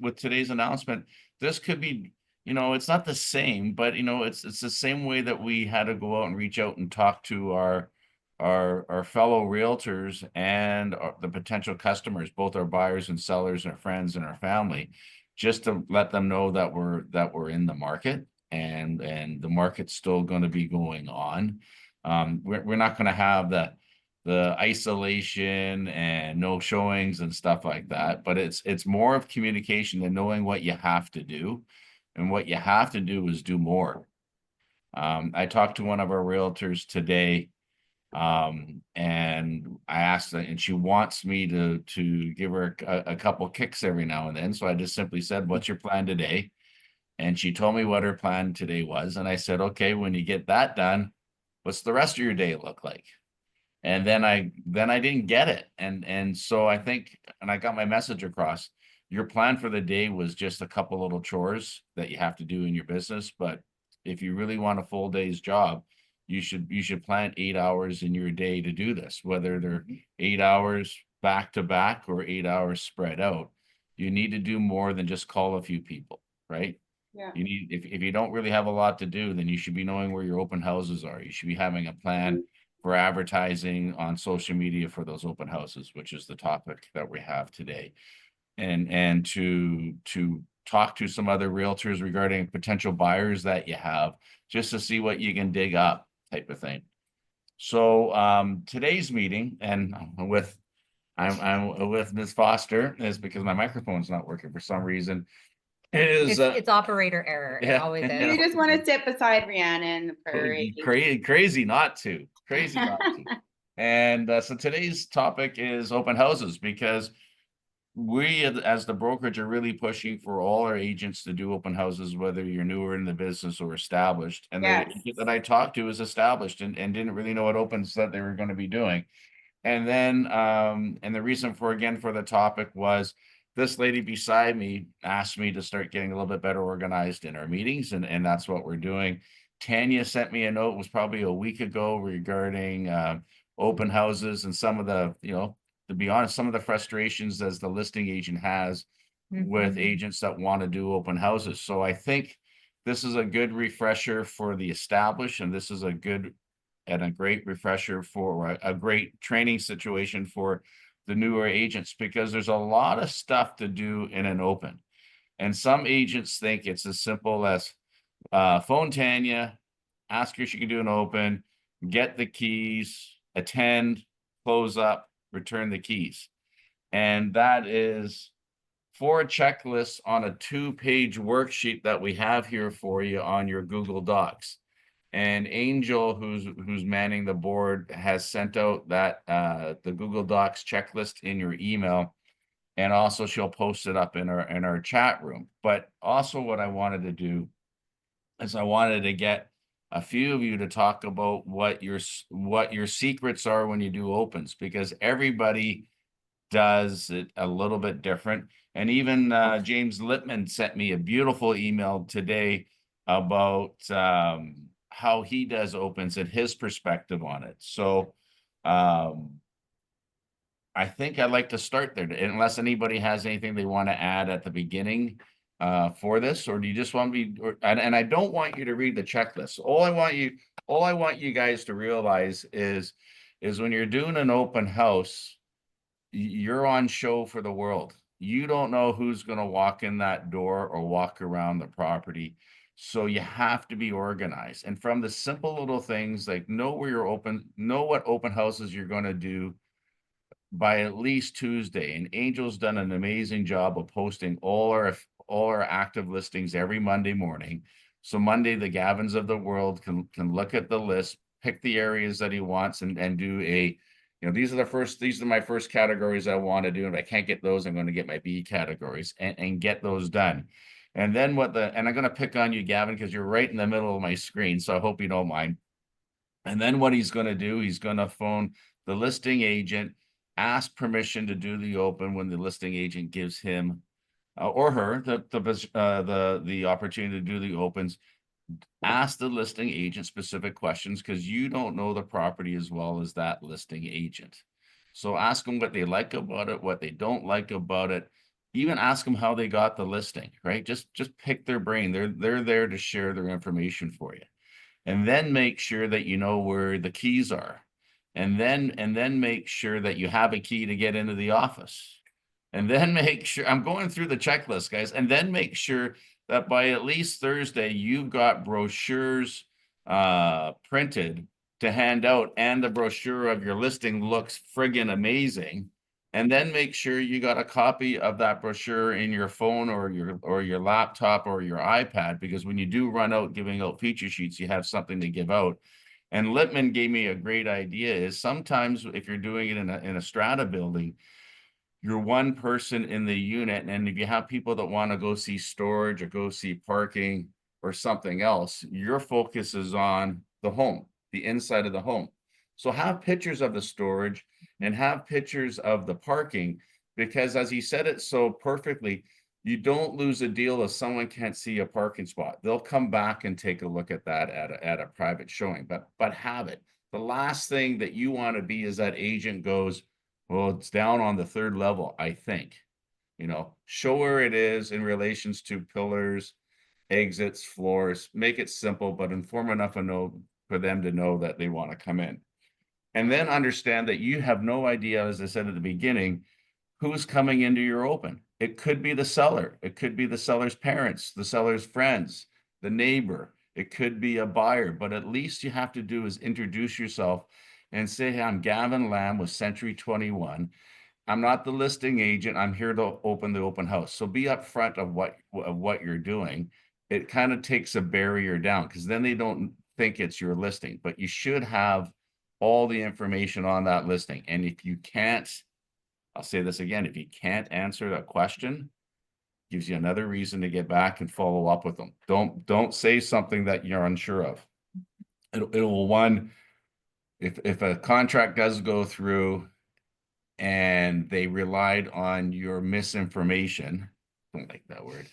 with today's announcement, this could be, it's not the same, but it's the same way that we had to go out and reach out and talk to our fellow realtors and the potential customers, both our buyers and sellers and our friends and our family, just to let them know that we're in the market, and the market's still going to be going on. We're not going to have the isolation and no showings and stuff like that, but it's more of communication and knowing what you have to do, and what you have to do is do more. I talked to one of our realtors today, and I asked her, and she wants me to give her a couple kicks every now and then. So I just simply said, "What's your plan today?" And she told me what her plan today was, and I said, "Okay, when you get that done, what's the rest of your day look like?" And then I didn't get it, and so I think, and I got my message across. Your plan for the day was just a couple little chores that you have to do in your business, but if you really want a full day's job, you should plan 8 hours in your day to do this, whether they're 8 hours back to back or 8 hours spread out. You need to do more than just call a few people, right? Yeah. If you don't really have a lot to do, then you should be knowing where your open houses are. You should be having a plan for advertising on social media for those open houses, which is the topic that we have today. And to talk to some other realtors regarding potential buyers that you have, just to see what you can dig up, type of thing. So today's meeting, and I'm with Ms. Foster, is because my microphone's not working for some reason. Is It's operator error. It yeah, always You is. just want to sit beside Rhiannon for crazy not to. Crazy not to. And so today's topic is open houses, because we as the brokerage are really pushing for all our agents to do open houses, whether you're newer in the business or established. And the Yes. agent that I talked to is established and didn't really know what opens that they were going to be doing. And then and the reason for the topic was this lady beside me asked me to start getting a little bit better organized in our meetings, and that's what we're doing. Tanya sent me a note, it was probably a week ago, regarding open houses and some of the, to be honest, some of the frustrations as the listing agent has with agents that want to do open houses. So I think this is a good refresher for the established, and this is a great refresher for a great training situation for the newer agents, because there's a lot of stuff to do in an open. And some agents think it's as simple as phone Tanya, ask her if she can do an open, get the keys, attend, close up, return the keys. And that is 4 checklists on a 2-page worksheet that we have here for you on your Google Docs. And Angel, who's manning the board, has sent out that the Google Docs checklist in your email, and also she'll post it up in our chat room. But also, what I wanted to do is I wanted to get a few of you to talk about what your secrets are when you do opens, because everybody does it a little bit different. And even James Lippman sent me a beautiful email today about how he does opens and his perspective on it. So I think I'd like to start there, unless anybody has anything they want to add at the beginning for this, or do you just want me, and I don't want you to read the checklist. All I want you guys to realize is when you're doing an open house, you're on show for the world. You don't know who's going to walk in that door or walk around the property. So you have to be organized. And from the simple little things, like know what open houses you're going to do by at least Tuesday. And Angel's done an amazing job of posting all our active listings every Monday morning. So Monday, the Gavins of the world can look at the list, pick the areas that he wants, and do these are my first categories I want to do. And if I can't get those, I'm going to get my B categories and get those done. And then and I'm going to pick on you, Gavin, because you're right in the middle of my screen. So I hope you don't mind. And then what he's going to do, he's going to phone the listing agent, ask permission to do the open when the listing agent gives him or her the opportunity to do the opens. Ask the listing agent specific questions, because you don't know the property as well as that listing agent. So ask them what they like about it, what they don't like about it, even ask them how they got the listing, right? Just pick their brain. They're there to share their information for you. And then make sure that you know where the keys are. And then make sure that you have a key to get into the office. And then make sure, I'm going through the checklist, guys, and then make sure that by at least Thursday, you've got brochures printed to hand out, and the brochure of your listing looks friggin' amazing. And then make sure you got a copy of that brochure in your phone or your laptop or your iPad, because when you do run out giving out feature sheets, you have something to give out. And Littman gave me a great idea, is sometimes if you're doing it in a strata building, you're one person in the unit, and if you have people that want to go see storage or go see parking or something else, your focus is on the home, the inside of the home. So have pictures of the storage and have pictures of the parking, because as he said it so perfectly, you don't lose a deal if someone can't see a parking spot. They'll come back and take a look at that at a private showing, but have it. The last thing that you want to be is that agent goes, well, it's down on the third level, I think. Show where it is in relations to pillars, exits, floors. Make it simple, but inform enough for them to know that they want to come in. And then understand that you have no idea, as I said at the beginning, who's coming into your open. It could be the seller. It could be the seller's parents, the seller's friends, the neighbor. It could be a buyer, but at least you have to do is introduce yourself and say, hey, I'm Gavin Lamb with Century 21. I'm not the listing agent. I'm here to open the open house. So be upfront of what you're doing. It kind of takes a barrier down, because then they don't think it's your listing, but you should have all the information on that listing. And if you can't, I'll say this again, if you can't answer that question, gives you another reason to get back and follow up with them. Don't say something that you're unsure of. It'll one, if a contract does go through and they relied on your misinformation, don't like that word,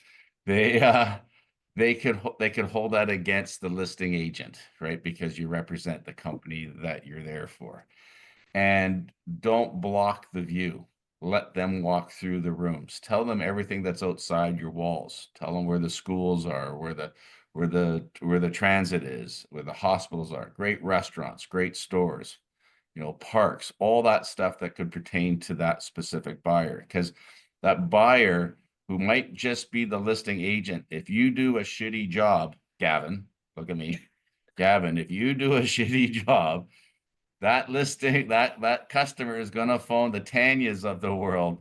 they could hold that against the listing agent, right? Because you represent the company that you're there for. And don't block the view. Let them walk through the rooms. Tell them everything that's outside your walls. Tell them where the schools are, where the transit is, where the hospitals are, great restaurants, great stores, parks, all that stuff that could pertain to that specific buyer. Because that buyer who might just be the listing agent, if you do a shitty job, Gavin, look at me, Gavin, if you do a shitty job, that listing, that customer is gonna phone the Tanyas of the world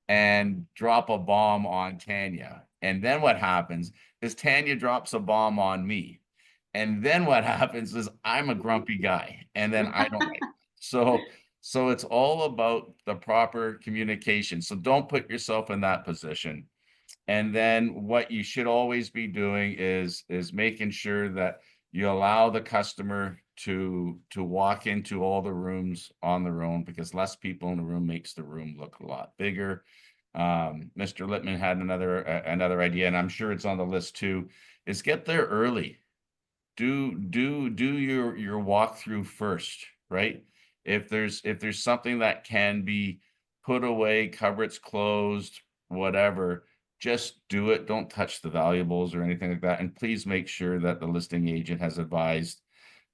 and drop a bomb on Tanya. And then what happens is Tanya drops a bomb on me. And then what happens is I'm a grumpy guy, and then I don't like it. So it's all about the proper communication. So don't put yourself in that position. And then what you should always be doing is making sure that you allow the customer to walk into all the rooms on their own, because less people in the room makes the room look a lot bigger. Mr. Littman had another idea, and I'm sure it's on the list too, is get there early. Do your walkthrough first, right? If there's something that can be put away, cupboards closed, whatever, just do it. Don't touch the valuables or anything like that. And please make sure that the listing agent has advised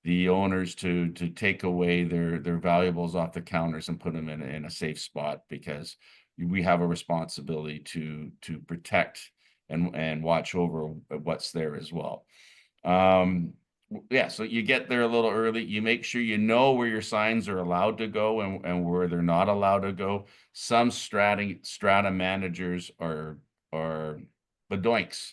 the owners to take away their valuables off the counters and put them in a safe spot, because we have a responsibility to protect and watch over what's there as well. Yeah, so you get there a little early. You make sure you know where your signs are allowed to go and where they're not allowed to go. Some strata managers are bedoinks,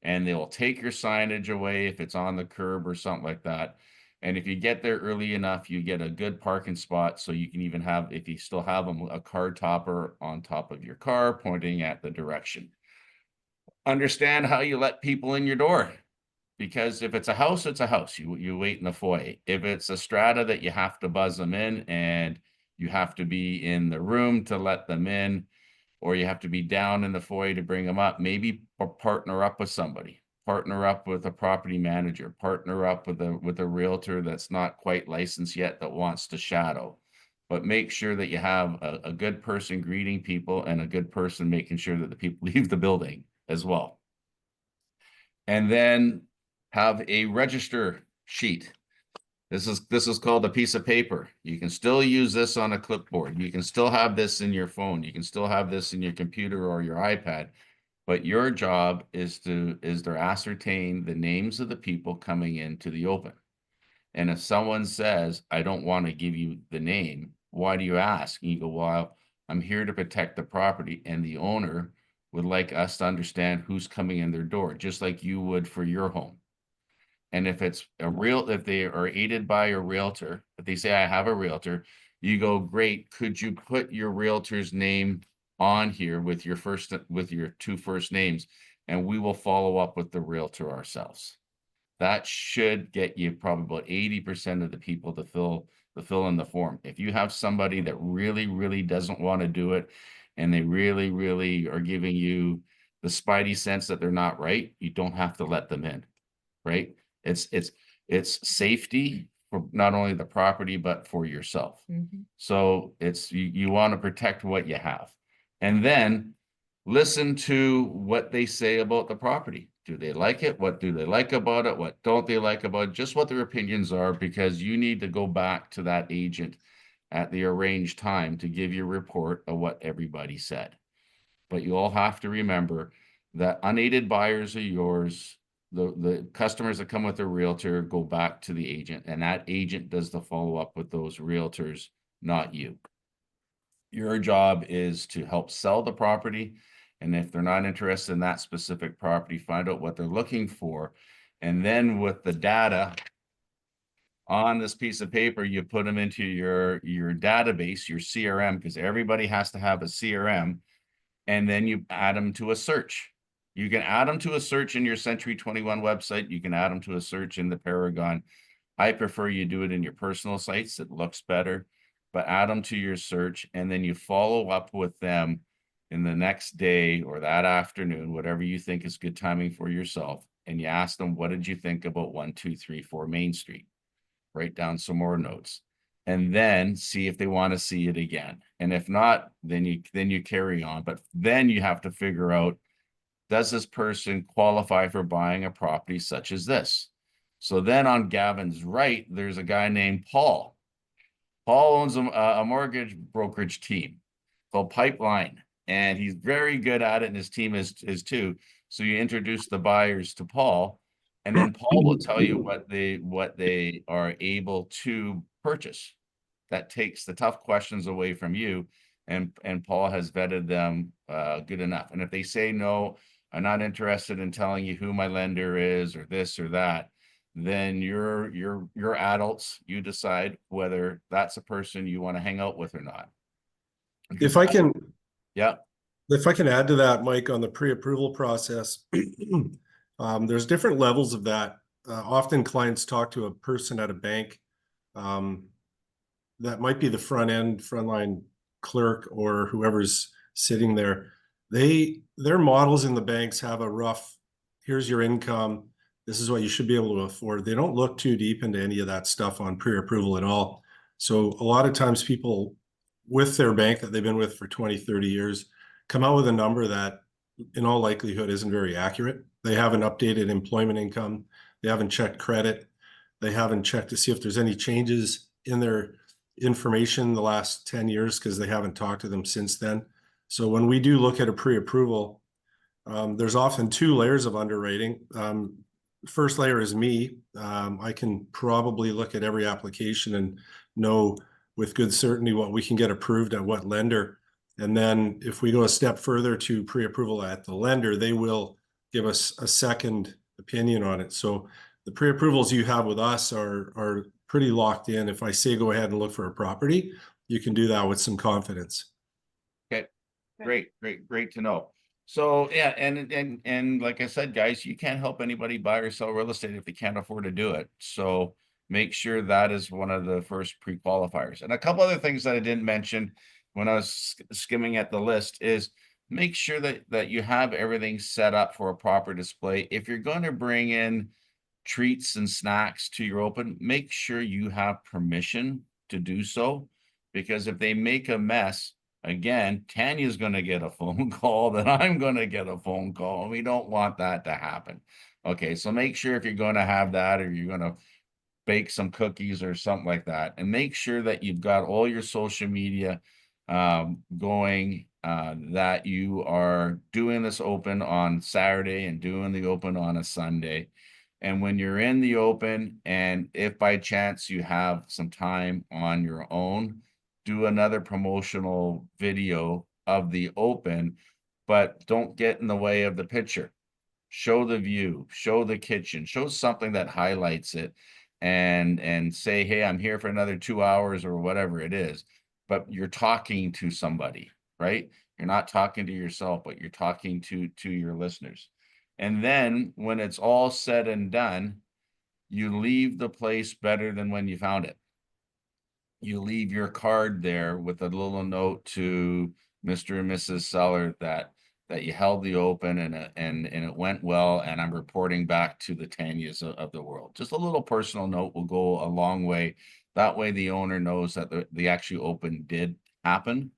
and they'll take your signage away if it's on the curb or something like that. And if you get there early enough, you get a good parking spot, so you can even have, if you still have them, a car topper on top of your car pointing at the direction. Understand how you let people in your door, because if it's a house, it's a house. You wait in the foyer. If it's a strata that you have to buzz them in, and you have to be in the room to let them in, or you have to be down in the foyer to bring them up, maybe partner up with somebody. Partner up with a property manager. Partner up with a realtor that's not quite licensed yet that wants to shadow. but make sure that you have a good person greeting people and a good person making sure that the people leave the building as well. And then have a register sheet. This is called a piece of paper. You can still use this on a clipboard. You can still have this in your phone. You can still have this in your computer or your iPad. But your job is to ascertain the names of the people coming into the open. And if someone says, I don't want to give you the name, why do you ask? And you go, well, I'm here to protect the property, and the owner would like us to understand who's coming in their door, just like you would for your home. And if it's if they are aided by a realtor, if they say, I have a realtor, you go, great, could you put your realtor's name on here with your two first names, and we will follow up with the realtor ourselves. That should get you probably about 80% of the people to fill in the form. If you have somebody that really, really doesn't want to do it, and they really, really are giving you the spidey sense that they're not right, you don't have to let them in, right? It's safety for not only the property, but for yourself. So you want to protect what you have. And then listen to what they say about the property. Do they like it? What do they like about it? What don't they like about it? Just what their opinions are, because you need to go back to that agent at the arranged time to give your report of what everybody said. But you all have to remember that unaided buyers are yours. The customers that come with a realtor go back to the agent, and that agent does the follow-up with those realtors, not you. Your job is to help sell the property, and if they're not interested in that specific property, find out what they're looking for. And then with the data on this piece of paper, you put them into your database, your CRM, because everybody has to have a CRM, and then you add them to a search. You can add them to a search in your Century 21 website. You can add them to a search in the Paragon. I prefer you do it in your personal sites. It looks better, but add them to your search, and then you follow up with them in the next day or that afternoon, whatever you think is good timing for yourself. And you ask them, what did you think about 1, 2, 3, 4 Main Street? Write down some more notes, and then see if they want to see it again. And if not, then you carry on. But then you have to figure out, does this person qualify for buying a property such as this? So then on Gavin's right, there's a guy named Paul. Paul owns a mortgage brokerage team called Pipeline, and he's very good at it, and his team is too. So you introduce the buyers to Paul, and then Paul will tell you what they are able to purchase. That takes the tough questions away from you, and Paul has vetted them good enough. And if they say no, I'm not interested in telling you who my lender is or this or that, then you're adults. You decide whether that's a person you want to hang out with or not. If I can, Yeah. if I can add to that, Mike, on the pre-approval process, there's different levels of that. Often clients talk to a person at a bank, that might be the frontline clerk or whoever's sitting there. Their models in the banks have a rough, here's your income, this is what you should be able to afford. They don't look too deep into any of that stuff on pre-approval at all. So a lot of times people with their bank that they've been with for 20, 30 years come out with a number that in all likelihood isn't very accurate. They haven't updated employment income. They haven't checked credit. They haven't checked to see if there's any changes in their information the last 10 years because they haven't talked to them since then. So when we do look at a pre-approval, there's often two layers of underwriting. First layer is me. I can probably look at every application and know with good certainty what we can get approved at what lender. And then if we go a step further to pre-approval at the lender, they will give us a second opinion on it. So the pre-approvals you have with us are pretty locked in. If I say go ahead and look for a property, you can do that with some confidence. Okay. Great to know. So yeah, and like I said, guys, you can't help anybody buy or sell real estate if they can't afford to do it. So make sure that is one of the first pre-qualifiers. And a couple other things that I didn't mention when I was skimming at the list is make sure that you have everything set up for a proper display. If you're going to bring in treats and snacks to your open, make sure you have permission to do so. Because if they make a mess, again, Tanya's gonna get a phone call, then I'm gonna get a phone call, and we don't want that to happen. Okay, so make sure if you're gonna have that, or you're gonna bake some cookies or something like that, and make sure that you've got all your social media going, that you are doing this open on Saturday and doing the open on a Sunday. And when you're in the open, and if by chance you have some time on your own, do another promotional video of the open, but don't get in the way of the picture. Show the view, show the kitchen, show something that highlights it, and say, hey, I'm here for another 2 hours or whatever it is. But you're talking to somebody, right? You're not talking to yourself, but you're talking to your listeners. And then when it's all said and done, you leave the place better than when you found it. You leave your card there with a little note to Mr. and Mrs. Seller that you held the open, and it went well, and I'm reporting back to the Tanyas of the world. Just a little personal note will go a long way. That way the owner knows that the actual open did happen.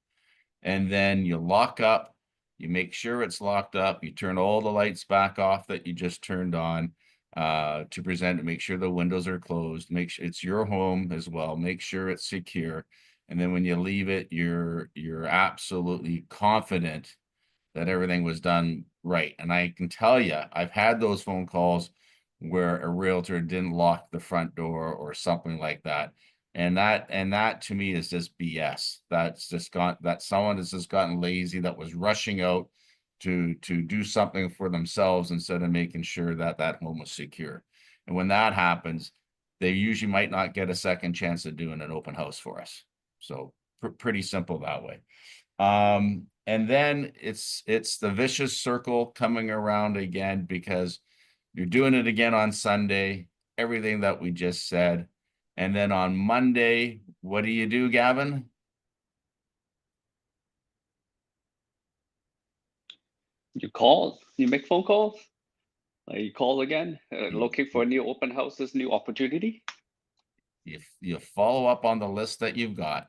And then you lock up, you make sure it's locked up, you turn all the lights back off that you just turned on to present, make sure the windows are closed, make sure it's your home as well, make sure it's secure. And then when you leave it, you're absolutely confident that everything was done right. And I can tell you, I've had those phone calls where a realtor didn't lock the front door or something like that. And that to me is just BS. That someone has just gotten lazy, that was rushing out to do something for themselves instead of making sure that that home was secure. And when that happens, they usually might not get a second chance at doing an open house for us. So pretty simple that way. And then it's the vicious circle coming around again, because you're doing it again on Sunday, everything that we just said. And then on Monday, what do, Gavin? You call, you make phone calls, you call again, looking for new open houses, new opportunity. You follow up on the list that you've got,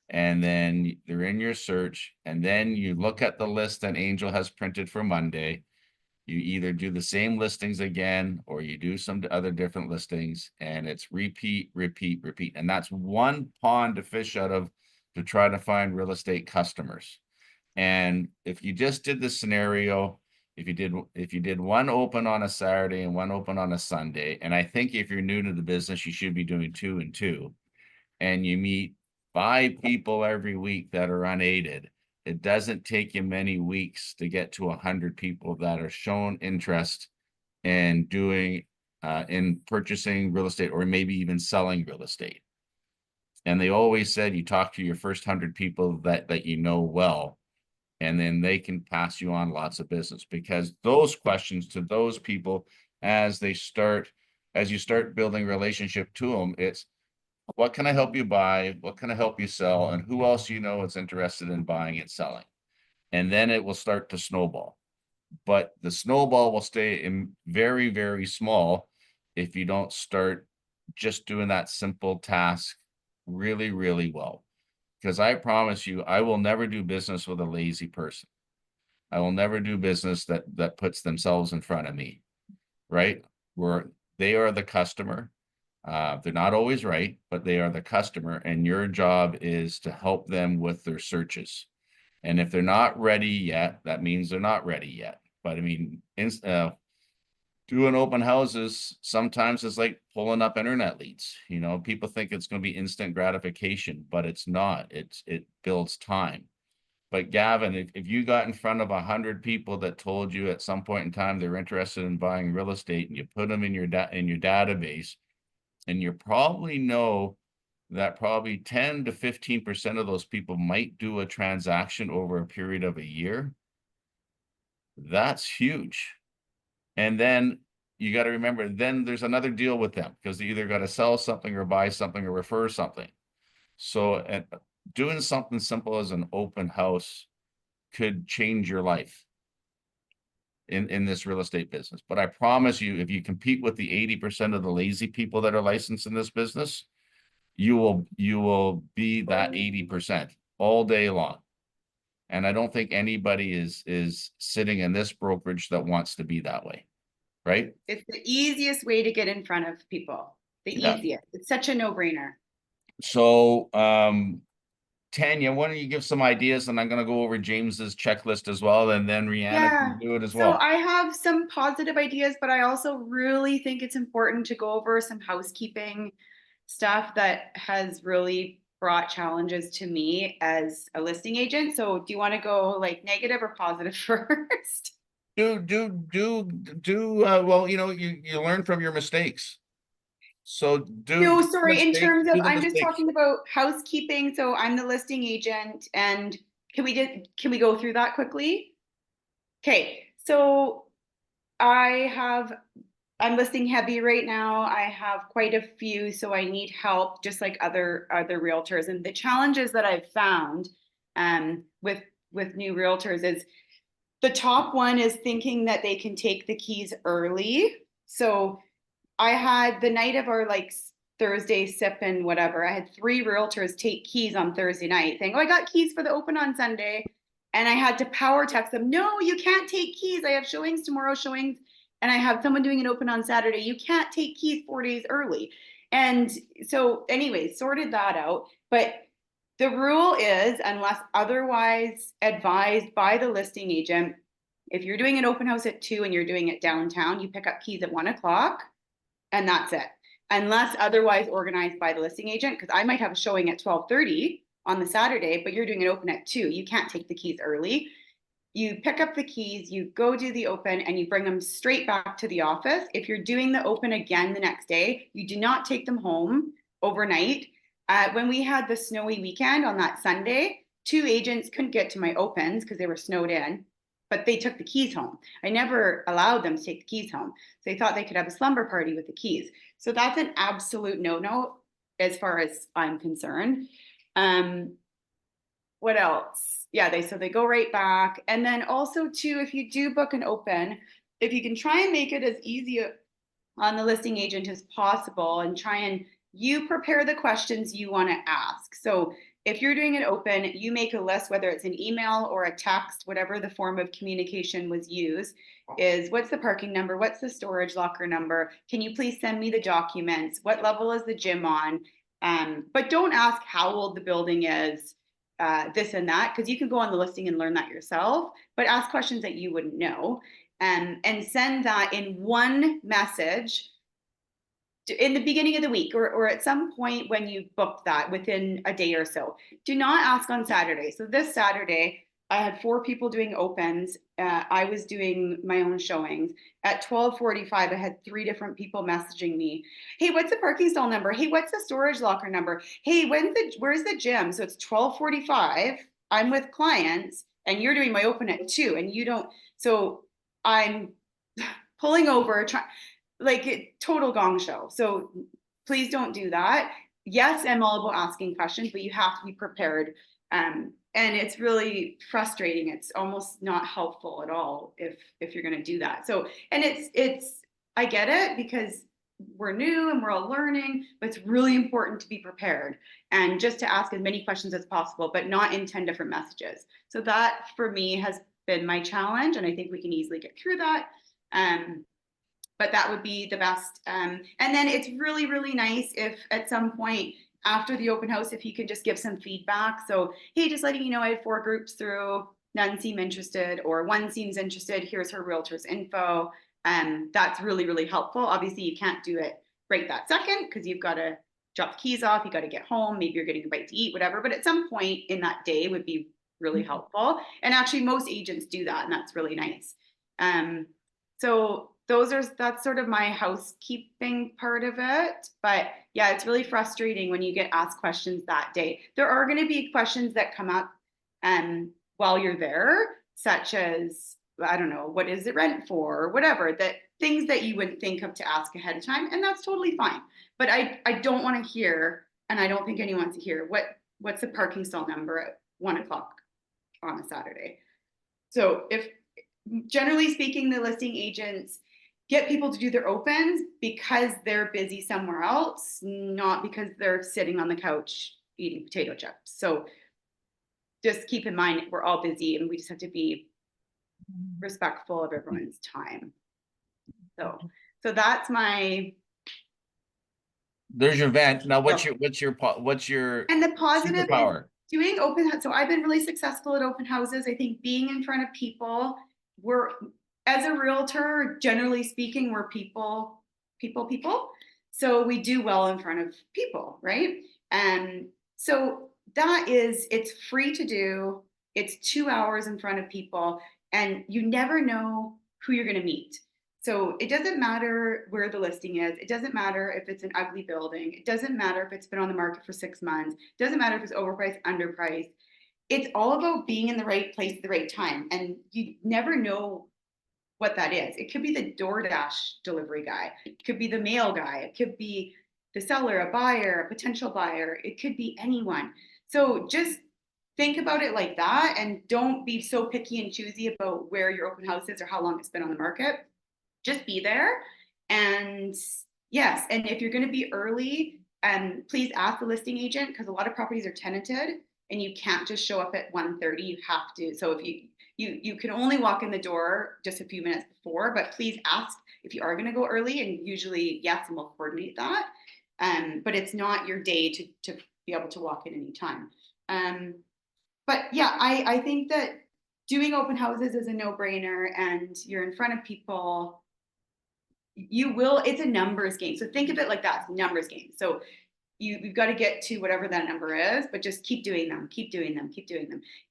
and then they're in your search, and then you look at the list that Angel has printed for Monday. You either do the same listings again, or you do some other different listings, and it's repeat, repeat, repeat. And that's one pond to fish out of to try to find real estate customers. And if you just did the scenario, if you did one open on a Saturday and one open on a Sunday, and I think if you're new to the business, you should be doing 2 and 2, and you meet 5 people every week that are unaided, it doesn't take you many weeks to get to 100 people that are shown interest in doing in purchasing real estate, or maybe even selling real estate. And they always said you talk to your first 100 people that you know well, and then they can pass you on lots of business, because those questions to those people, as you start building relationship to them, it's, what can I help you buy? What can I help you sell? And who else you know is interested in buying and selling? And then it will start to snowball. But the snowball will stay in very, very small if you don't start just doing that simple task really, really well. Because I promise you, I will never do business with a lazy person. I will never do business that puts themselves in front of me, right? Where they are the customer. They're not always right, but they are the customer, and your job is to help them with their searches. And if they're not ready yet, that means they're not ready yet. But I mean, doing open houses sometimes is like pulling up internet leads. You know, people think it's going to be instant gratification, but it's not. It builds time. But Gavin, if you got in front of 100 people that told you at some point in time they're interested in buying real estate, and you put them in your database, and you probably know that probably 10 to 15% of those people might do a transaction over a period of a year, that's huge. And then you got to remember, then there's another deal with them, because they either got to sell something or buy something or refer something. So doing something simple as an open house could change your life in this real estate business. But I promise you, if you compete with the 80% of the lazy people that are licensed in this business, you will be that 80% all day long. And I don't think anybody is sitting in this brokerage that wants to be that way, right? It's the easiest way to get in front of people. The Yeah. easiest. It's such a no-brainer. So, Tanya, why don't you give some ideas, and I'm gonna go over James's checklist as well, and then Rihanna Yeah. can do it as So well. I have some positive ideas, but I also really think it's important to go over some housekeeping stuff that has really brought challenges to me as a listing agent. So do you want to go like negative or positive first? Well, you learn from your mistakes. So No, do sorry, in mistakes, terms of, do the I'm just mistakes. talking about housekeeping. So I'm the listing agent, and can we go through that quickly? Okay, so I'm listing heavy right now. I have quite a few, so I need help, just like other realtors. And the challenges that I've found with new realtors is the top one is thinking that they can take the keys early. So I had the night of our like Thursday sip and whatever. I had 3 realtors take keys on Thursday night, saying, "Oh, I got keys for the open on Sunday," and I had to power text them, "No, you can't take keys. I have showings tomorrow, showings, and I have someone doing an open on Saturday. You can't take keys 4 days early." And so, anyway, sorted that out. But the rule is, unless otherwise advised by the listing agent, if you're doing an open house at 2 and you're doing it downtown, you pick up keys at 1 o'clock, and that's it. Unless otherwise organized by the listing agent, because I might have a showing at 12:30 on the Saturday, but you're doing an open at 2. You can't take the keys early. You pick up the keys, you go do the open, and you bring them straight back to the office. If you're doing the open again the next day, you do not take them home overnight. When we had the snowy weekend on that Sunday, 2 agents couldn't get to my opens because they were snowed in, but they took the keys home. I never allowed them to take the keys home. So they thought they could have a slumber party with the keys. So that's an absolute no-no as far as I'm concerned. What else? Yeah, they go right back. And then also too, if you do book an open, if you can try and make it as easy on the listing agent as possible, and try and you prepare the questions you want to ask. So if you're doing an open, you make a list, whether it's an email or a text, whatever the form of communication was used, is what's the parking number? What's the storage locker number? Can you please send me the documents? What level is the gym on? But don't ask how old the building is, this and that, because you can go on the listing and learn that yourself, but ask questions that you wouldn't know, and send that in one message in the beginning of the week, or at some point when you book that within a day or so. Do not ask on Saturday. So this Saturday, I had 4 people doing opens. I was doing my own showings. At 12:45, I had 3 different people messaging me. "Hey, what's the parking stall number? Hey, what's the storage locker number? Hey, where's the gym?" So it's 12:45. I'm with clients, and you're doing my open at 2, and you don't. So I'm pulling over, like total gong show. So please don't do that. Yes, I'm all about asking questions, but you have to be prepared. And it's really frustrating. It's almost not helpful at all if you're going to do that. So, and it's I get it, because we're new and we're all learning, but it's really important to be prepared and just to ask as many questions as possible, but not in 10 different messages. So that for me has been my challenge, and I think we can easily get through that. But that would be the best. And then it's really, really nice if at some point after the open house, if you can just give some feedback. So, hey, just letting you know, I had 4 groups through, none seem interested, or 1 seems interested, here's her realtor's info. That's really, really helpful. Obviously, you can't do it right that second, because you've got to drop the keys off, you got to get home, maybe you're getting a bite to eat, whatever. But at some point in that day would be really helpful. And actually, most agents do that, and that's really nice. So that's sort of my housekeeping part of it. But yeah, it's really frustrating when you get asked questions that day. There are going to be questions that come up while you're there, such as, I don't know, what is it rent for, or whatever, that things that you wouldn't think of to ask ahead of time, and that's totally fine. But I don't want to hear, and I don't think anyone wants to hear, what's the parking stall number at 1 o'clock on a Saturday. So if, generally speaking, the listing agents get people to do their opens because they're busy somewhere else, not because they're sitting on the couch eating potato chips. So just keep in mind, we're all busy and we just have to be respectful of everyone's time. So that's my, There's your vent. Now, what's Yeah. your and the positive is superpower? doing open. So I've been really successful at open houses. I think being in front of people, as a realtor, generally speaking, we're people. So we do well in front of people, right? And so it's free to do. It's 2 hours in front of people, and you never know who you're going to meet. So it doesn't matter where the listing is. It doesn't matter if it's an ugly building. It doesn't matter if it's been on the market for 6 months. It doesn't matter if it's overpriced, underpriced. It's all about being in the right place at the right time. And you never know what that is. It could be the DoorDash delivery guy. It could be the mail guy. It could be the seller, a buyer, a potential buyer. It could be anyone. So just think about it like that, and don't be so picky and choosy about where your open house is or how long it's been on the market. Just be there. And yes, and if you're going to be early, please ask the listing agent, because a lot of properties are tenanted and you can't just show up at 1:30. You have to. So if you can only walk in the door just a few minutes before, but please ask if you are going to go early, and usually yes, and we'll coordinate that. But it's not your day to be able to walk in anytime. But yeah, I think that doing open houses is a no-brainer, and you're in front of people. It's a numbers game. So think of it like that, it's a numbers game. So you've got to get to whatever that number is, but just keep doing them.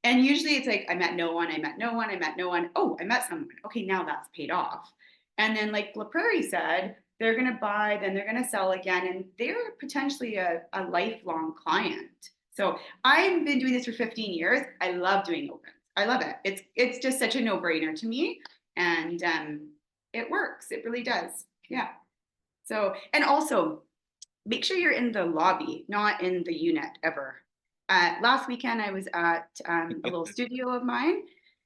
And usually it's like, I met no one. Oh, I met someone. Okay, now that's paid off. And then like La Prairie said, they're going to buy, then they're going to sell again. And they're potentially a lifelong client. So I've been doing this for 15 years. I love doing opens. I love it. It's just such a no-brainer to me. And it works. It really does. Yeah. So, and also make sure you're in the lobby, not in the unit ever. Last weekend, I was at a little studio of mine,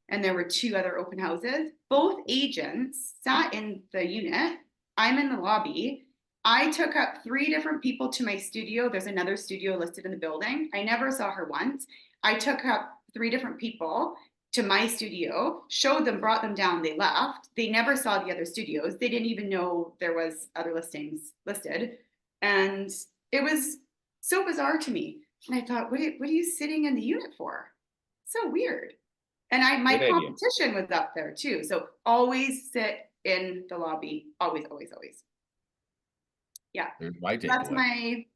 and there were 2 other open houses. Both agents sat in the unit. I'm in the lobby. I took up 3 different people to my studio. There's another studio listed in the building. I never saw her once. I took up 3 different people to my studio, showed them, brought them down, they left. They never saw the other studios. They didn't even know there was other listings listed. And it was so bizarre to me. And I thought, what are you sitting in the unit for? So weird. And my Good idea. competition was up there too. So always sit in the lobby. Always. Yeah. There's my That's takeaway.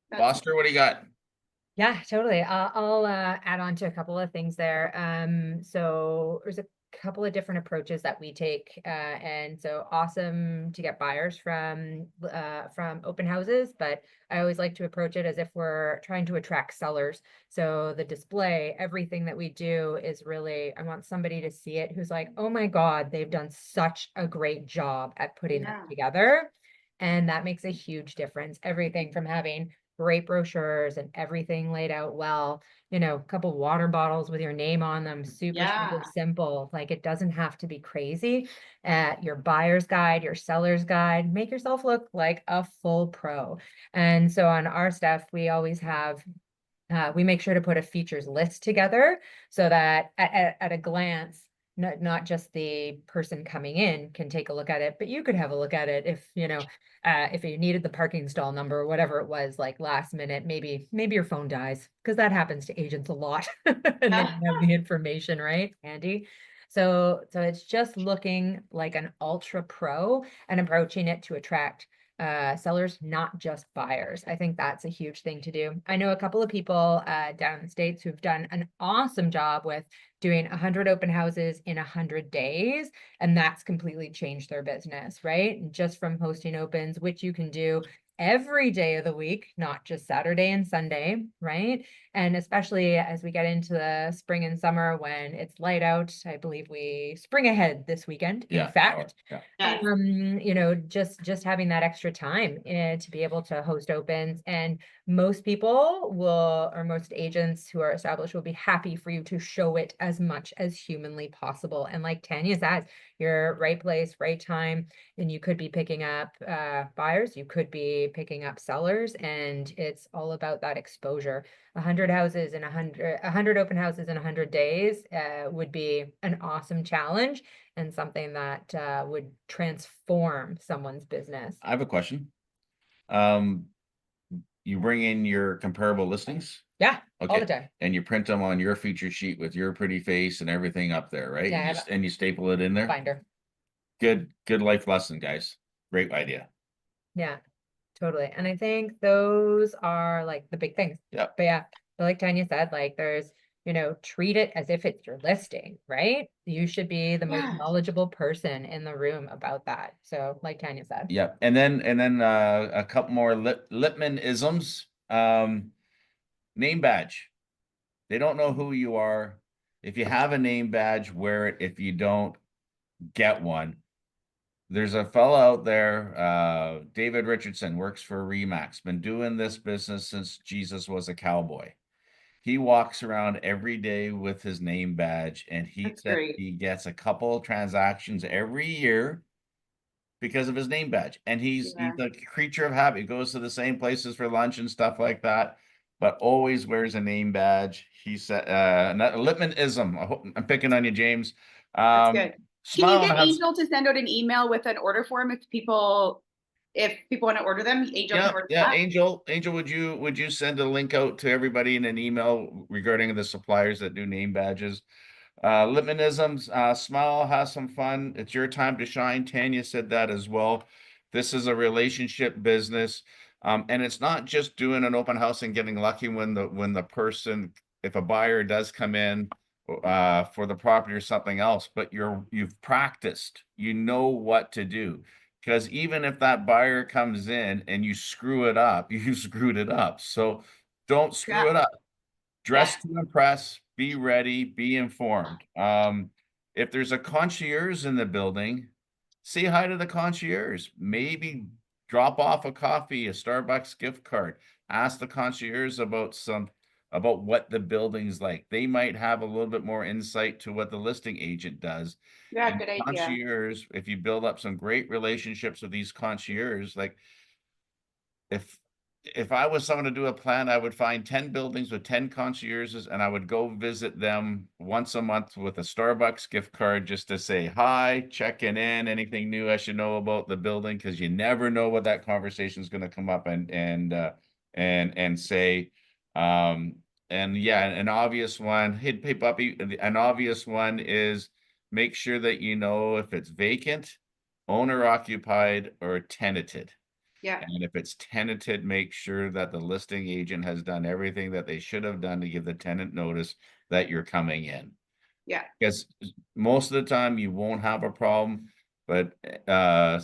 that's Foster, what do you got? Yeah, totally. I'll add on to a couple of things there. So there's a couple of different approaches that we take, and so awesome to get buyers from open houses, but I always like to approach it as if we're trying to attract sellers. So the display, everything that we do is really, I want somebody to see it who's like, oh my God, they've done such a great job at putting that together. And that makes a huge difference. Everything from having great brochures and everything laid out well, a couple water bottles with your name on them, super simple. Like, it doesn't have to be crazy. Your buyer's guide, your seller's guide, make yourself look like a full pro. And so on our stuff, we always have we make sure to put a features list together so that at a glance, not just the person coming in can take a look at it, but you could have a look at it if you needed the parking stall number or whatever it was, like last minute, maybe your phone dies, because that happens to agents a lot. And then you have the information, right, Andy? So it's just looking like an ultra pro and approaching it to attract sellers, not just buyers. I think that's a huge thing to do. I know a couple of people down in the States who've done an awesome job with doing 100 open houses in 100 days, and that's completely changed their business, right? And just from hosting opens, which you can do every day of the week, not just Saturday and Sunday, right? And especially as we get into the spring and summer when it's light out, I believe we spring ahead this weekend, in fact. Yeah. Yes. You know, just having that extra time to be able to host opens, and most people will, or most agents who are established will be happy for you to show it as much as humanly possible. And like Tanya says, you're right place, right time, and you could be picking up buyers, you could be picking up sellers, and it's all about that exposure. 100 houses in 100 open houses in 100 days would be an awesome challenge, and something that would transform someone's business. I have a question. You bring in your comparable listings? Yeah, all the Okay, time. and you print them on your feature sheet with your pretty face and everything up there, right? Yeah, I And you have s- and you staple it in there? Binder. Good life lesson, guys. Great idea. Yeah, totally. And I think those are like the big things. Yep. But yeah, but like Tanya said, like there's, you know, treat it as if it's your listing, right? You should be the most Yeah. knowledgeable person in the room about that. So like Tanya said. Yep. And then a couple more Lippmann isms. Name badge. They don't know who you are. If you have a name badge, wear it. If you don't, get one. There's a fellow out there, David Richardson, works for Remax, been doing this business since Jesus was a cowboy. He walks around every day with his name badge, and he That's said great. he gets a couple of transactions every year because of his name badge. And he's Yeah. a creature of habit. He goes to the same places for lunch and stuff like that, but always wears a name badge. He said, not Lippmann-ism. I'm picking on you, James. That's good. Can you Smile get and have Angel to send out an email with an order form if people want to order them? Angel can order yeah, that. Angel, would you send a link out to everybody in an email regarding the suppliers that do name badges? Lippmannisms, smile, have some fun. It's your time to shine. Tanya said that as well. This is a relationship business. And it's not just doing an open house and getting lucky when the person, if a buyer does come in for the property or something else, but you've practiced, you know what to do. Because even if that buyer comes in and you screw it up, you screwed it up. So don't screw Yeah. it up. Yeah. Dress to impress, be ready, be informed. If there's a concierge in the building, say hi to the concierge. Maybe drop off a coffee, a Starbucks gift card. Ask the concierge about what the building's like. They might have a little bit more insight to what the listing agent does. Yeah, And good idea. concierge, if you build up some great relationships with these concierge, like if I was someone to do a plan, I would find 10 buildings with 10 concierges and I would go visit them once a month with a Starbucks gift card just to say hi, checking in, anything new I should know about the building, because you never know what that conversation is going to come up and say. And yeah, an obvious one, hey puppy, an obvious one is make sure that you know if it's vacant, owner occupied, or tenanted. Yeah. And if it's tenanted, make sure that the listing agent has done everything that they should have done to give the tenant notice that you're coming in. Yeah. Because most of the time you won't have a problem, but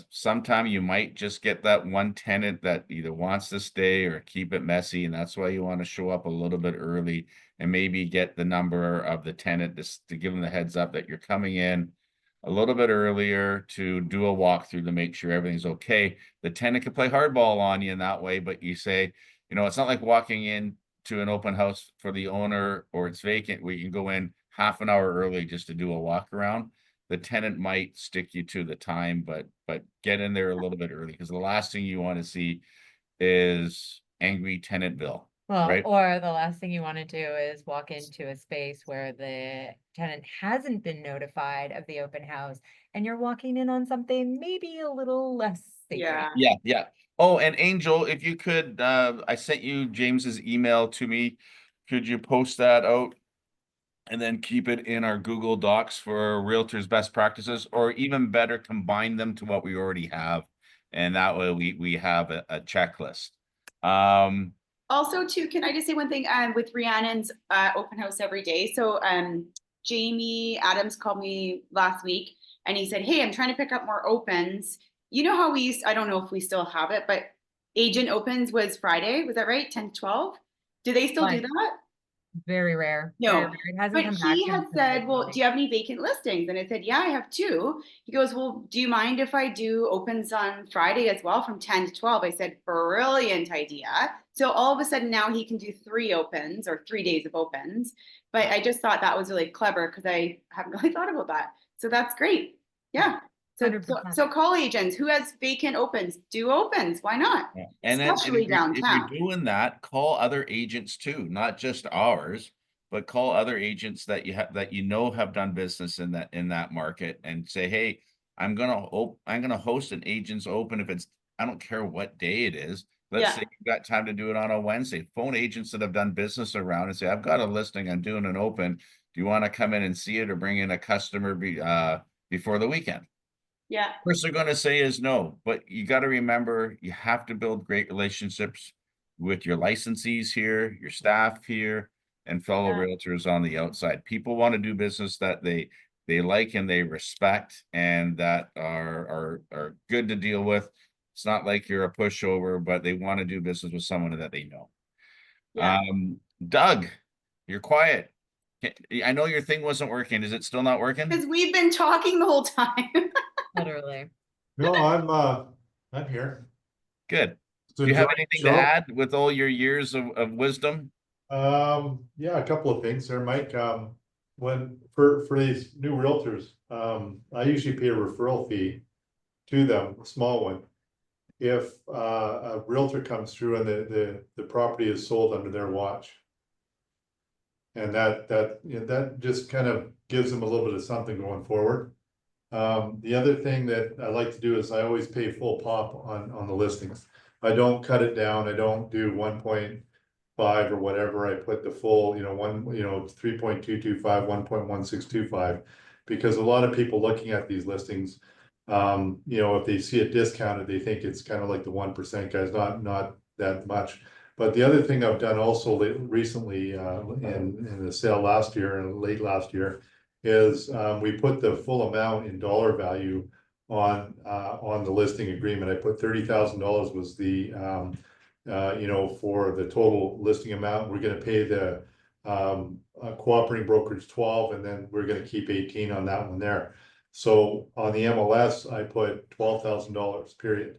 sometime you might just get that one tenant that either wants to stay or keep it messy, and that's why you want to show up a little bit early and maybe get the number of the tenant to give them the heads up that you're coming in a little bit earlier to do a walkthrough to make sure everything's okay. The tenant can play hardball on you in that way, but you say, it's not like walking in to an open house for the owner or it's vacant where you can go in half an hour early just to do a walk around. The tenant might stick you to the time, but get in there a little bit early, because the last thing you want to see is angry tenant bill. Well, Right. or the last thing you want to do is walk into a space where the tenant hasn't been notified of the open house and you're walking in on something maybe a little less sacred. Yeah. Yeah. Oh, and Angel, if you could, I sent you James's email to me. Could you post that out and then keep it in our Google Docs for realtors best practices, or even better, combine them to what we already have. And that way we have a checklist. Also, too, can I just say one thing with Rhiannon's open house every day? So Jamie Adams called me last week and he said, hey, I'm trying to pick up more opens. You know how I don't know if we still have it, but agent opens was Friday. Was that right? 10 to 12? Do they still do Like, that? Very rare, very No, rare. It hasn't but come back he to had us. said, well, do you have any vacant listings? And I said, yeah, I have two. He goes, well, do you mind if I do opens on Friday as well from 10 to 12? I said, brilliant idea. So all of a sudden now he can do 3 opens or 3 days of opens. But I just thought that was really clever because I haven't really thought about that. So that's great. Yeah. So, 100%. so call agents who has vacant opens, do opens. Why not? Yeah. And then, and Especially if you're downtown. doing that, call other agents too, not just ours, but call other agents that you have, that you know have done business in that market, and say, hey, I'm gonna host an agent's open if it's, I don't care what day it is. Let's Yeah. say you've got time to do it on a Wednesday. Phone agents that have done business around and say, I've got a listing, I'm doing an open. Do you want to come in and see it, or bring in a customer before the weekend? Yeah. First they're going to say is no, but you got to remember, you have to build great relationships with your licensees here, your staff here, and fellow Yeah. realtors on the outside. People want to do business that they like and they respect, and that are good to deal with. It's not like you're a pushover, but they want to do business with someone that they know. Yeah. Doug, you're quiet. I know your thing wasn't working. Is it still not working? Because we've been talking the whole time. Literally. No, I'm here. Good. To Do you have enjoy the anything to show. add with all your years of wisdom? Yeah, a couple of things there, Mike. When for these new realtors, I usually pay a referral fee to them, a small one. If a realtor comes through and the property is sold under their watch. And that just kind of gives them a little bit of something going forward. The other thing that I like to do is I always pay full pop on the listings. I don't cut it down. I don't do 1.5 or whatever. I put the full, 3.225, 1.1625, because a lot of people looking at these listings, if they see it discounted, they think it's kind of like the 1% guys, not that much. But the other thing I've done also recently, in the sale last year and late last year, is we put the full amount in dollar value on the listing agreement. I put $30,000 was the for the total listing amount. We're going to pay the cooperating brokerage 12, and then we're going to keep 18 on that one there. So on the MLS, I put $12,000 period.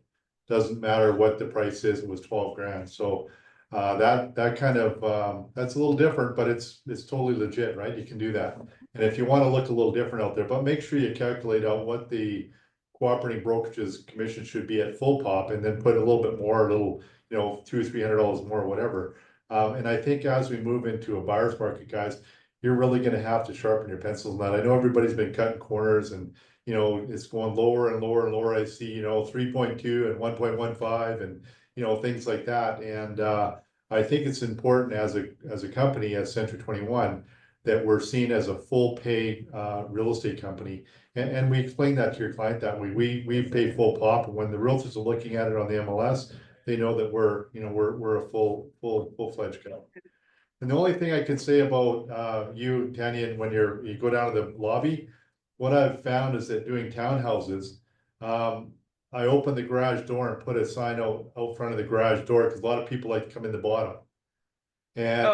Doesn't matter what the price is, it was 12 grand. So that kind of that's a little different, but it's totally legit, right? You can do that. And if you want to look a little different out there, but make sure you calculate out what the cooperating brokerage's commission should be at full pop, and then put a little bit more, a little, $200-300 more, whatever. And I think as we move into a buyer's market, guys, you're really going to have to sharpen your pencils. Now, I know everybody's been cutting corners, and it's going lower and lower and lower. I see 3.2 and 1.15 and things like that. And I think it's important as a company, as Century 21, that we're seen as a full pay real estate company. And we explain that to your client that way. We pay full pop, and when the realtors are looking at it on the MLS, they know that we're a full-fledged company. And the only thing I could say about you, Tanya, when you go down to the lobby, what I've found is that doing townhouses, I open the garage door and put a sign out front of the garage door, because a lot of people like to come in the bottom. And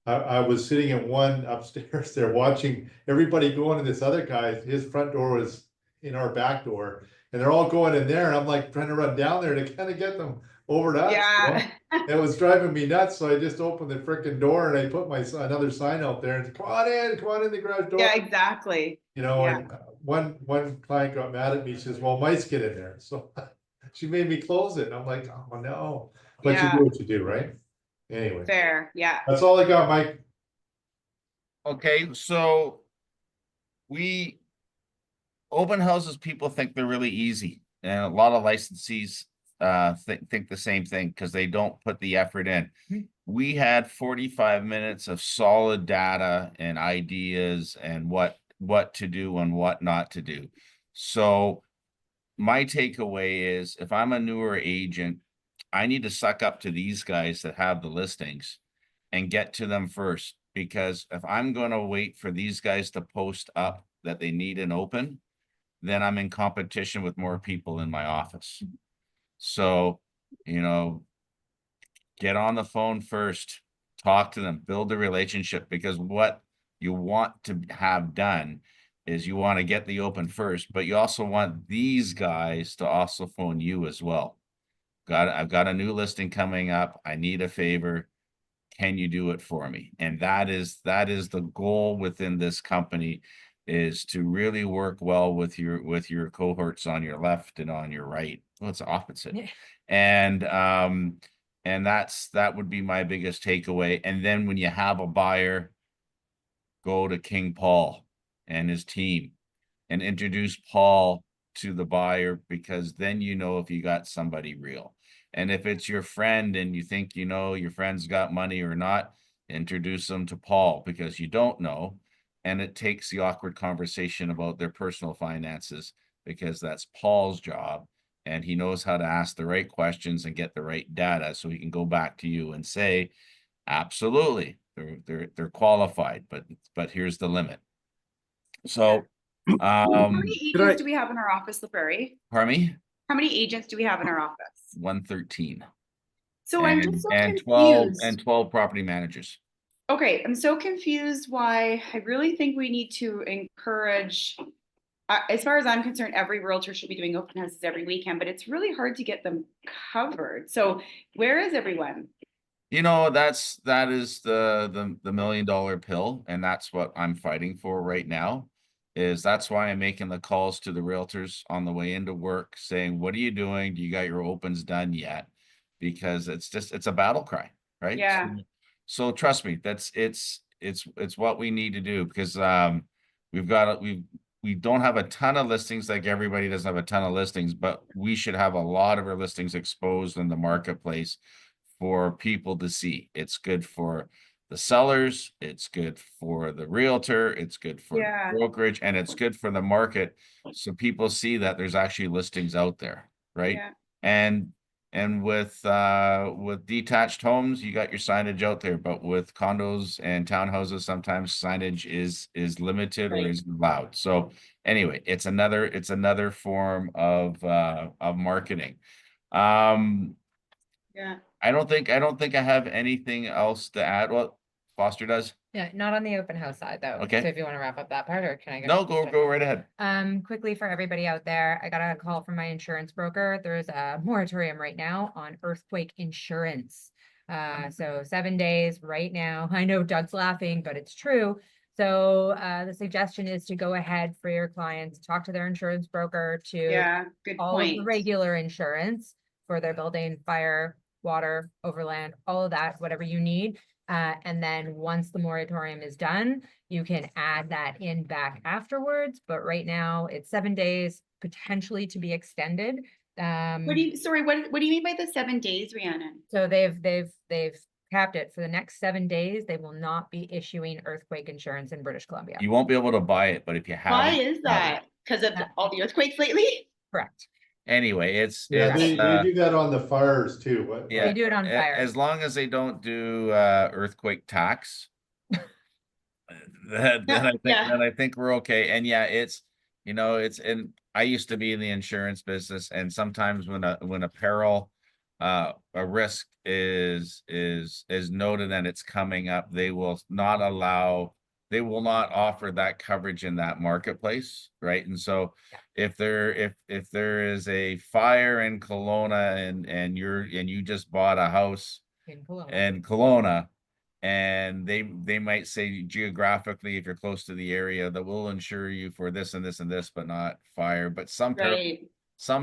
I was sitting in one upstairs there watching everybody going to this other guy. His front door was in our back door, and they're all going in there, and I'm like trying to run down there to kind of get them over to us. Yeah. It was driving me nuts, so I just opened the freaking door and I put another sign out there and come on in the garage door. Yeah, exactly. And one client got mad at me. She says, well, mice get in there. So she made me close it. And I'm like, oh no. But Yeah. you do what you do, right? Anyway, Fair. Yeah. that's all I got, Mike. Okay, so open houses, people think they're really easy, and a lot of licensees think the same thing because they don't put the effort in. We had 45 minutes of solid data and ideas and what to do and what not to do. So my takeaway is, if I'm a newer agent, I need to suck up to these guys that have the listings and get to them first. Because if I'm going to wait for these guys to post up that they need an open, then I'm in competition with more people in my office. So you know, get on the phone first, talk to them, build a relationship, because what you want to have done is you want to get the open first, but you also want these guys to also phone you as well. I've got a new listing coming up. I need a favor. Can you do it for me? And that is the goal within this company, is to really work well with your cohorts on your left and on your right. Well, it's opposite. Yeah. And that would be my biggest takeaway. And then when you have a buyer, go to King Paul and his team and introduce Paul to the buyer, because then you know if you got somebody real. And if it's your friend and you think you know your friend's got money or not, introduce them to Paul, because you don't know. And it takes the awkward conversation about their personal finances, because that's Paul's job. And he knows how to ask the right questions and get the right data, so he can go back to you and say, absolutely, they're qualified, but here's the limit. So, How many Could I- agents do we have in our office, LaPrairie? pardon me, How many agents do we have in our office? 113. So I'm just so And 12 confused. and 12 property managers. Okay, I'm so confused why I really think we need to encourage, as far as I'm concerned, every realtor should be doing open houses every weekend, but it's really hard to get them covered. So where is everyone? You know, that is the $1 million pill, and that's what I'm fighting for right now. That's why I'm making the calls to the realtors on the way into work, saying, what are you doing? Do you got your opens done yet? Because it's a battle cry, right? Yeah. So trust me, it's what we need to do, because we don't have a ton of listings, like everybody doesn't have a ton of listings, but we should have a lot of our listings exposed in the marketplace for people to see. It's good for the sellers, it's good for the realtor, it's good for Yeah. brokerage, and it's good for the market. So people see that there's actually listings out there, right? Yeah. And with detached homes, you got your signage out there, but with condos and townhouses, sometimes signage is limited or Right. isn't allowed. So anyway, it's another form of marketing. Yeah. I don't think I have anything else to add. Well, Foster does. Yeah, not on the open house side though. Okay. So if you want to wrap up that part, or can I go? No, go right ahead. Quickly for everybody out there, I got a call from my insurance broker. There's a moratorium right now on earthquake insurance. So 7 days right now. I know Doug's laughing, but it's true. So the suggestion is to go ahead for your clients, talk to their insurance broker to Yeah. Good all of the point. regular insurance for their building, fire, water, overland, all of that, whatever you need. And then once the moratorium is done, you can add that in back afterwards. But right now it's 7 days, potentially to be extended. Sorry, what do you mean by the 7 days, Rhiannon? So they've capped it for the next 7 days. They will not be issuing earthquake insurance in British Columbia. You won't be able to buy it, but if you have Why it, is that? Because of all the earthquakes lately? Correct. anyway, Yeah, it's they do that on the fires too. What? yeah, They do it on fire. as long as they don't do earthquake tax, then I think we're okay. And yeah, and I used to be in the insurance business, and sometimes when a peril, a risk is noted and it's coming up, they will not offer that coverage in that marketplace, right? And so if there is a fire in Kelowna and you just bought a house In Kelowna. in Kelowna, and they might say geographically, if you're close to the area, that will insure you for this and this and this, but not fire. But some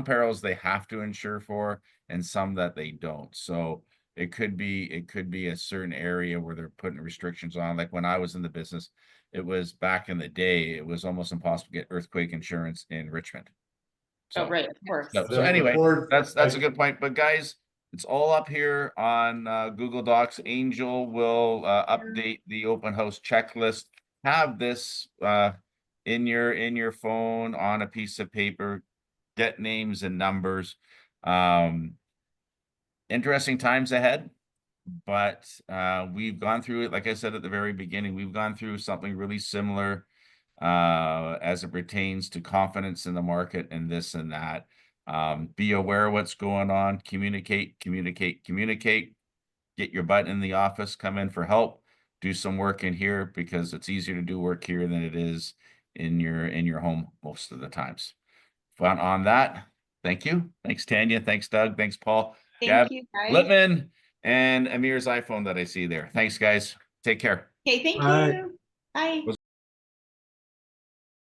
perils they have to insure for, and some that they don't. So it could be a certain area where they're putting restrictions on. Like when I was in the business, it was back in the day, it was almost impossible to get earthquake insurance in Richmond. Oh, right, of course. So anyway, that's a good point. But guys, it's all up here on Google Docs. Angel will update the open house checklist. Have this in your phone on a piece of paper. Get names and numbers. Interesting times ahead, but we've gone through it. Like I said at the very beginning, we've gone through something really similar as it pertains to confidence in the market and this and that. Be aware of what's going on, communicate. Get your butt in the office, come in for help, do some work in here because it's easier to do work here than it is in your home most of the times. But on that, thank you. Thanks, Tanya. Thanks, Doug. Thanks, Paul. Thank you, guys. Littman and Amir's iPhone that I see there. Thanks, guys. Take care. Okay, thank Bye. you. Bye.